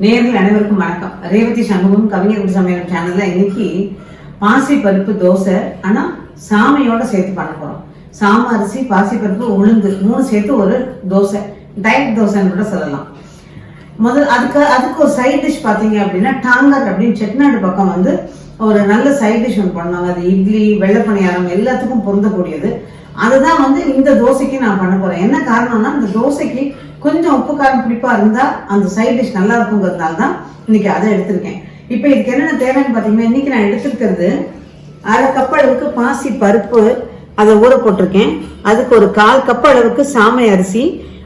நேரில் அனைவருக்கும் வணக்கம். ரேவதி சண்முகம் கவிஞர் சமையல் சேனல்ல இன்னைக்கு பாசி பருப்பு தோசை, ஆனா சாமையோட சேர்த்து பண்ண போறோம். சாம அரிசி, பாசி பருப்பு, உளுந்து 3 சேர்த்து ஒரு தோசை, டயட் தோசைன்னு கூட சொல்லலாம். முதல் அதுக்கு ஒரு சைட் டிஷ் பாத்தீங்க அப்படின்னா டாங்கர் அப்படின்னு செட்டிநாடு பக்கம் ஒரு நல்ல சைட் டிஷ் ஒன்று பண்ணுவாங்க. அது இட்லி, வெள்ளப்பணியாரம் எல்லாத்துக்கும் பொருந்தக்கூடியது. அதுதான் இந்த தோசைக்கு நான் பண்ண போறேன். என்ன காரணம்னா இந்த தோசைக்கு கொஞ்சம் உப்பு காரம் பிடிப்பா இருந்தா அந்த சைட் டிஷ் நல்லா இருக்குங்கிறதுனால தான் இன்னைக்கு அதை எடுத்திருக்கேன். இப்போ இதுக்கு என்னென்ன தேவைன்னு பாத்தீங்கன்னா, இன்னைக்கு நான் எடுத்துருக்கிறது 1/2 கப் அளவுக்கு பாசி பருப்பு, அதை ஊற போட்டிருக்கேன். அதுக்கு ஒரு 1/4 கப் அளவுக்கு சாமை அரிசி,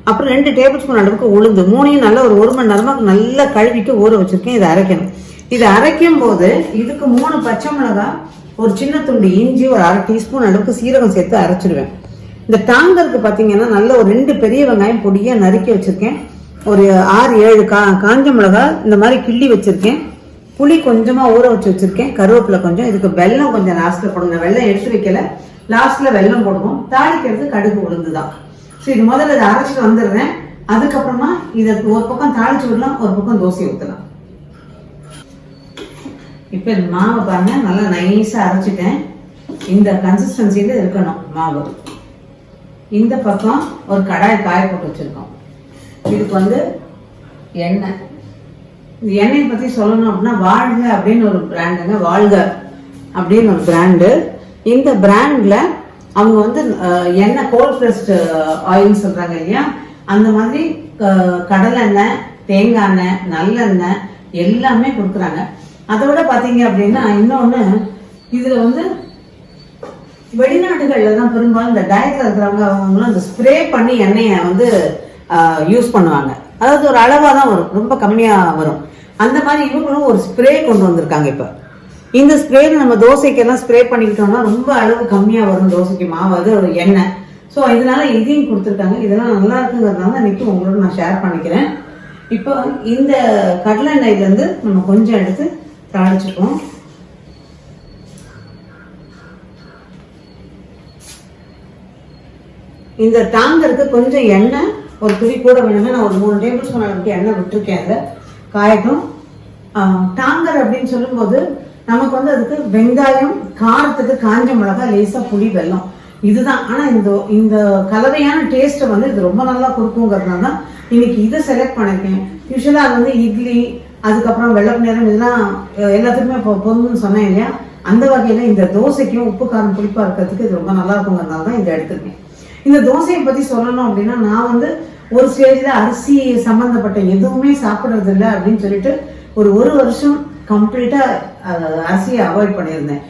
அப்புறம் 2 டேபிள் ஸ்பூன் அளவுக்கு உளுந்து, 3ஐயும் நல்லா ஒரு 1 மணி நேரமா நல்லா கழுவிட்டு ஊற வச்சிருக்கேன். இதை அரைக்கணும். இதை அரைக்கும் போது இதுக்கு 3 பச்சை மிளகாய், ஒரு சின்ன துண்டு இஞ்சி, ஒரு 1/2 டீஸ்பூன் அளவுக்கு சீரகம் சேர்த்து அரைச்சிடுவேன். இந்த டாங்கருக்கு பார்த்தீங்கன்னா நல்ல ஒரு 2 பெரிய வெங்காயம் பொடியா நறுக்கி வச்சிருக்கேன். ஒரு 6-7 காஞ்ச மிளகாய் இந்த மாதிரி கிள்ளி வச்சிருக்கேன். புளி கொஞ்சமா ஊற வச்சிருக்கேன். கருவேப்பிலை கொஞ்சம். இதுக்கு வெல்லம் கொஞ்சம் லாஸ்ட்ல போடுங்க. வெல்லம் எடுத்து வைக்கல, லாஸ்ட்ல வெல்லம் போடுவோம். தாளிக்கிறது கடுகு உளுந்துதான். சரி, இது முதல்ல இதை அரைச்சிட்டு வந்துடுறேன். அதுக்கப்புறமா இதை ஒரு பக்கம் தாளிச்சு விடலாம், ஒரு பக்கம் தோசை ஊற்றலாம். இப்போ இந்த மாவை பாருங்க, நல்லா நைஸா அரைச்சிட்டேன். இந்த கன்சிஸ்டன்சியில இருக்கணும் மாவு. இந்த பக்கம் ஒரு கடாய் காய போட்டு வச்சிருக்கோம். இதுக்கு எண்ணெய். இந்த எண்ணெயை பத்தி சொல்லணும் அப்படின்னா வாழ்க அப்படின்னு ஒரு பிராண்டுங்க. வாழ்க அப்படின்னு ஒரு பிராண்டு. இந்த பிராண்ட்ல அவங்க எண்ணெய் கோல்ட் பிரஸ்ட் ஆயில் சொல்றாங்க இல்லையா, அந்த மாதிரி கடலை எண்ணெய், தேங்காய் எண்ணெய், நல்லெண்ணெய் எல்லாமே கொடுக்குறாங்க. அதை விட பாத்தீங்க அப்படின்னா இன்னொன்னு, இதுல வெளிநாடுகள்ல தான் பெரும்பாலும் இந்த டயட்ல இருக்கிறவங்க அவங்களும் இந்த ஸ்ப்ரே பண்ணி எண்ணெயை யூஸ் பண்ணுவாங்க. அதாவது ஒரு அளவா தான் வரும், ரொம்ப கம்மியா வரும். அந்த மாதிரி இவங்களும் ஒரு ஸ்ப்ரே கொண்டு வந்திருக்காங்க. இப்ப இந்த ஸ்ப்ரே நம்ம தோசைக்கெல்லாம் ஸ்ப்ரே பண்ணிக்கிட்டோம்னா ரொம்ப அளவு கம்மியா வரும் தோசைக்கு மாவு, அது ஒரு எண்ணெய். ஸோ இதனால இதையும் கொடுத்துருக்காங்க. இதெல்லாம் நல்லா இருக்குங்கிறதுனால இன்னைக்கு உங்களோட நான் ஷேர் பண்ணிக்கிறேன். இப்போ இந்த கடலை எண்ணெயில இருந்து நம்ம கொஞ்சம் எடுத்து தாளிச்சுப்போம். இந்த டாங்கருக்கு கொஞ்சம் எண்ணெய் ஒரு துளி கூட வேணுங்க. நான் ஒரு 3 டேபிள் ஸ்பூன் அளவுக்கு எண்ணெய் விட்டுருக்கேன். அதை காயட்டும். டாங்கர் அப்படின்னு சொல்லும்போது நமக்கு அதுக்கு வெங்காயம், காரத்துக்கு காஞ்ச மிளகாய், லேசா புளி, வெல்லம், இதுதான். ஆனா இந்த கலவையான டேஸ்ட்டை இது ரொம்ப நல்லா கொடுக்குங்கிறதுனால தான் இன்னைக்கு இதை செலக்ட் பண்ணிருக்கேன். யூஸ்வலா அது இட்லி, அதுக்கப்புறம் வெள்ளப்பணியாரம், இதெல்லாம் எல்லாத்துக்குமே பொருந்துன்னு சொன்னேன் இல்லையா, அந்த வகையில இந்த தோசைக்கும் உப்பு காரம் புளிப்பா இருக்கிறதுக்கு இது ரொம்ப நல்லா இருக்குங்கிறதுனால தான் இதை எடுத்திருக்கேன். இந்த தோசையை பத்தி சொல்லணும் அப்படின்னா, நான் ஒரு ஸ்டேஜ்ல அரிசி சம்பந்தப்பட்ட எதுவுமே சாப்பிடுறது இல்லை அப்படின்னு சொல்லிட்டு ஒரு வருஷம் கம்ப்ளீட்டா அரிசியை அவாய்ட் பண்ணியிருந்தேன்.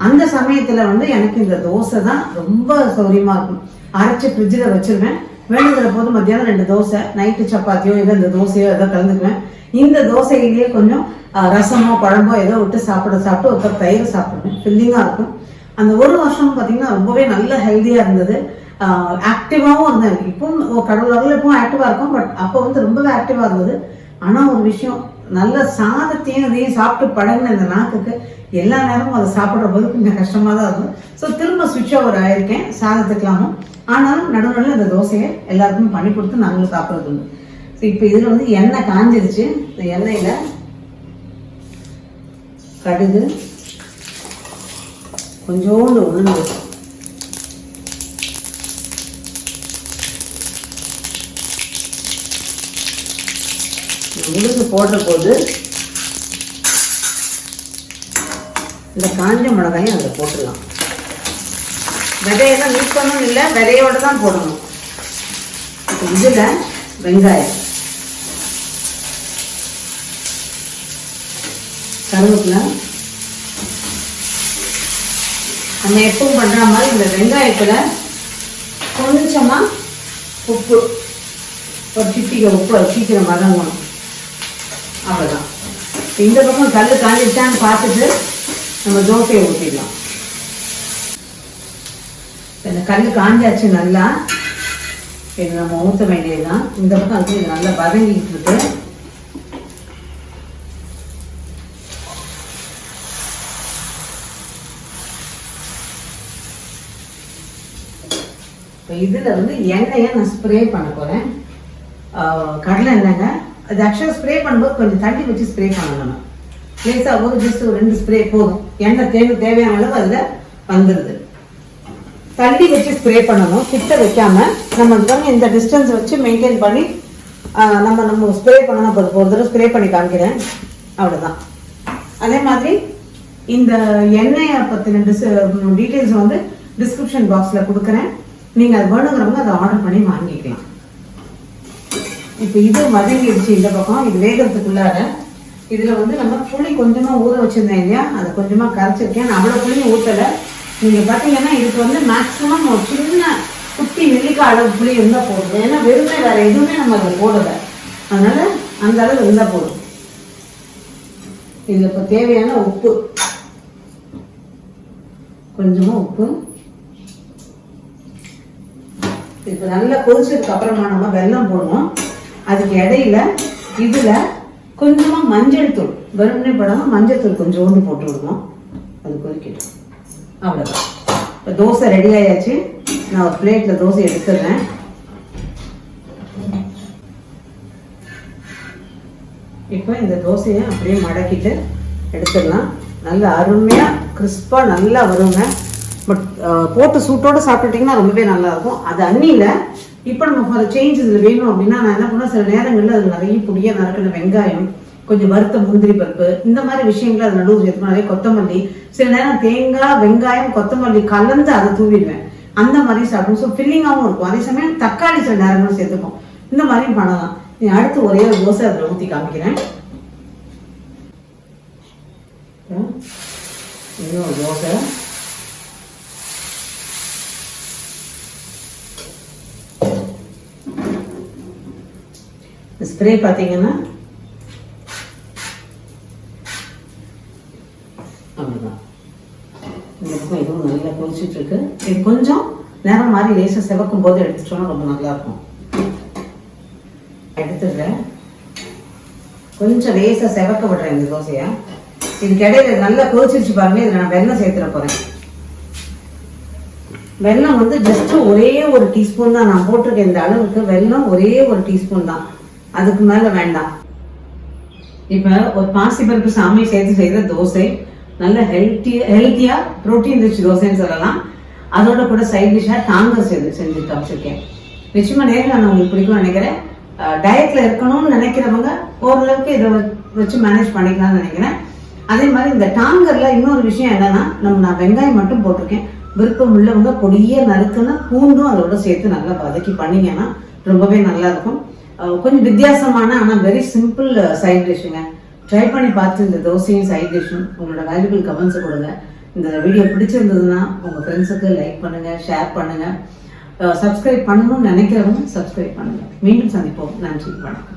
அந்த சமயத்துல எனக்கு இந்த தோசை தான் ரொம்ப சௌரியமா இருக்கும். அரைச்சி ஃப்ரிட்ஜில் வச்சிருவேன். வேணுங்கிற போது மத்தியானம் 2 தோசை, நைட்டு சப்பாத்தியோ ஏதோ இந்த தோசையோ ஏதோ கலந்துக்குவேன். இந்த தோசையிலேயே கொஞ்சம் ரசமோ குழம்போ ஏதோ விட்டு சாப்பிட்டு ஒரு கப் தயிர் சாப்பிடுவேன். ஃபில்லிங்கா இருக்கும். அந்த ஒரு வருஷம் பாத்தீங்கன்னா ரொம்பவே நல்ல ஹெல்தியா இருந்தது. ஆக்டிவாவும் இருந்தேன். இப்போ கடவுள் இப்போ ஆக்டிவா இருக்கும். பட் அப்போ ரொம்பவே ஆக்டிவா இருந்தது. ஆனா ஒரு விஷயம், நல்ல சாதத்தையும் அதையும் சாப்பிட்டு பழகின இந்த நாக்குக்கு எல்லா நேரமும் அதை சாப்பிட்ற போது கொஞ்சம் கஷ்டமா தான் இருக்கும். ஸோ திரும்ப சுவிட்ச் ஓவர் ஆயிருக்கேன் சாதத்துக்கெல்லாமும். ஆனாலும் நடுவில் இந்த தோசையை எல்லாருக்குமே பண்ணி கொடுத்து நாங்களும் சாப்பிட்றது உண்டு. ஸோ இப்போ இதுல எண்ணெய் காஞ்சிருச்சு. இந்த எண்ணெயில கடுகு, கொஞ்சோண்டு உளுந்து, உளுந்து போடுற போது இந்த காஞ்ச மிளகாயும் அதில் போட்டுடலாம். விதையெல்லாம் மிக்ஸ் பண்ணணும் இல்லை, விதையோட தான் போடணும். இதுல வெங்காயம், கருவேப்பிலை, நம்ம எப்பவும் பண்ற மாதிரி இந்த வெங்காயத்துல கொஞ்சமா உப்பு, ஒரு சிட்டிகை உப்பு சீக்கிரம் வதங்கணும். அவ்வளவுதான். இந்த பக்கம் கல் காஞ்சிச்சான்னு பார்த்துட்டு நம்ம தோசையை ஊற்றிடலாம். இந்த கல் காஞ்சாச்சு நல்லா. இது நம்ம ஊற்ற வேண்டியதுதான். இந்த பக்கம் இது நல்லா வதங்கிட்டு இருக்கு. இப்போ இதுல எண்ணெயை நான் ஸ்ப்ரே பண்ண போறேன். கடலை எண்ணெய்ங்க, அது ஆக்சுவலாக ஸ்ப்ரே பண்ணும்போது கொஞ்சம் தண்ணி வச்சு ஸ்ப்ரே பண்ணணும். நம்ம லேசாக ஒரு ஜஸ்ட் ஒரு 2 ஸ்ப்ரே போதும். எண்ணெய் தேவையான அளவு அதில் வந்துடுது. தள்ளி வச்சு ஸ்ப்ரே பண்ணணும், கிட்ட வைக்காம. நம்ம இந்த டிஸ்டன்ஸ் வச்சு மெயின்டைன் பண்ணி நம்ம ஸ்ப்ரே பண்ணணும். ஒரு தடவை ஸ்ப்ரே பண்ணி காமிக்கிறேன், அவ்வளோதான். அதே மாதிரி இந்த எண்ணெயை பற்றின டீட்டெயில்ஸ் வந்து டிஸ்கிரிப்ஷன் பாக்ஸில் கொடுக்குறேன். நீங்கள் அது வேணுங்கிறவங்க அதை ஆர்டர் பண்ணி வாங்கிக்கலாம். இப்போ இது வதங்கிடுச்சு. இந்த பக்கம் இது வேகிறதுக்குள்ளார இதில் வந்து நம்ம புளி கொஞ்சமாக ஊற வச்சுருந்தேன் இல்லையா, அதை கொஞ்சமாக கரைச்சிருக்கேன். நான் அவ்வளோ புளியும் ஊற்றலை. நீங்கள் பார்த்தீங்கன்னா இதுக்கு வந்து மேக்ஸிமம் ஒரு சின்ன குட்டி நெல்லிக்காய் அளவு புளி இருந்தால் போடுது. ஏன்னா வெறுமே வேறு எதுவுமே நம்ம அதில் போடலை, அதனால் அந்த அளவு இருந்தால் போதும். இதில் இப்போ தேவையான உப்பு, கொஞ்சமாக உப்பு. இப்போ நல்லா கொதிச்சதுக்கு அப்புறமா நம்ம வெல்லம் போடுவோம். அதுக்கு இடையில இதில் கொஞ்சமாக மஞ்சள் தூள், வெறுமனே போடாமல் மஞ்சள் தூள் கொஞ்சோண்டு போட்டு விடுவோம். அது கொதிக்கட்டும், அவ்வளோதான். இப்போ தோசை ரெடி ஆயாச்சு. நான் ஒரு பிளேட்டில் தோசை எடுத்துடுறேன். இப்போ இந்த தோசையை அப்படியே மடக்கிட்டு எடுத்துடலாம். நல்லா அருமையாக கிறிஸ்பாக நல்லா வருங்க. பட் போட்டு சூட்டோடு சாப்பிட்டுட்டிங்கன்னா ரொம்பவே நல்லாயிருக்கும். அது அன்னியில் இப்போ நம்ம ஃபார் சேஞ்ச் இதில் வேணும் அப்படின்னா நான் என்ன பண்ணேன், சில நேரங்களில் அது நிறைய பொடியாக நறுக்கின வெங்காயம், கொஞ்சம் வறுத்த முந்திரி பருப்பு, இந்த மாதிரி விஷயங்கள் அது நடுவு சேர்த்து, நிறைய கொத்தமல்லி, சில நேரம் தேங்காய் வெங்காயம் கொத்தமல்லி கலந்து அதை தூவிடுவேன். அந்த மாதிரி சாப்பிடும். ஸோ ஃபில்லிங்காகவும் இருக்கும். அதே சமயம் தக்காளி சில நேரங்களும் சேர்த்துப்போம். இந்த மாதிரியும் பண்ணலாம். நீ அடுத்து ஒரே ஒரு தோசை அதில் ஊற்றி காமிக்கிறேன். இன்னொரு தோசை. ஸ்ப்ரே பார்த்தீங்கன்னா அவ்வளோதான். இந்த பக்கம் இதுவும் நல்லா கொதிச்சுட்டு இருக்கு. இது கொஞ்சம் நேரம் மாதிரி லேசாக செவக்கும் போது எடுத்துட்டோம்னா ரொம்ப நல்லா இருக்கும். எடுத்துடுறேன். கொஞ்சம் லேசாக செவக்க விடுறேன் இந்த தோசையை. இதுக்கு இடையில நல்லா கொதிச்சிருச்சு பாருங்க. இதில் நான் வெல்லம் சேர்த்துட போறேன். வெல்லம் வந்து ஜஸ்ட் ஒரே ஒரு டீஸ்பூன் தான் நான் போட்டிருக்கேன். இந்த அளவுக்கு வெல்லம் ஒரே ஒரு டீஸ்பூன் தான், அதுக்கு மேல வேண்டாம். இப்ப ஒரு பாசிப்பருப்பு சாமி சேர்த்து செய்த தோசை நல்ல ஹெல்த்தியா புரோட்டீன் ரிச் தோசைன்னு சொல்லலாம். அதோட கூட சைட் டிஷ்ஷா டாங்கர் செஞ்சு காமிச்சிருக்கேன். நிச்சயமா நேரில் நான் உங்களுக்கு பிடிக்கும்னு நினைக்கிறேன். டயட்ல இருக்கணும்னு நினைக்கிறவங்க ஓரளவுக்கு இதை வச்சு மேனேஜ் பண்ணிக்கலாம்னு நினைக்கிறேன். அதே மாதிரி இந்த டாங்கர்ல இன்னொரு விஷயம் என்னன்னா, நான் வெங்காயம் மட்டும் போட்டிருக்கேன். விருப்பம் உள்ளவங்க பொடிய நறுக்குன்னா பூண்டும் அதோட சேர்த்து நல்லா வதக்கி பண்ணீங்கன்னா ரொம்பவே நல்லா இருக்கும். கொஞ்சம் வித்தியாசமான ஆனால் வெரி சிம்பிள் சைட் டிஷ்ஷுங்க. ட்ரை பண்ணி பார்த்து இந்த தோசையும் சைட் டிஷ்ஷும் உங்களோட வேல்யூபிள் கமெண்ட்ஸை கொடுங்க. இந்த வீடியோ பிடிச்சிருந்ததுன்னா உங்கள் ஃப்ரெண்ட்ஸுக்கு லைக் பண்ணுங்கள், ஷேர் பண்ணுங்கள். சப்ஸ்கிரைப் பண்ணணும்னு நினைக்கிறவங்க சப்ஸ்கிரைப் பண்ணுங்கள். மீண்டும் சந்திப்போம். நன்றி, வணக்கம்.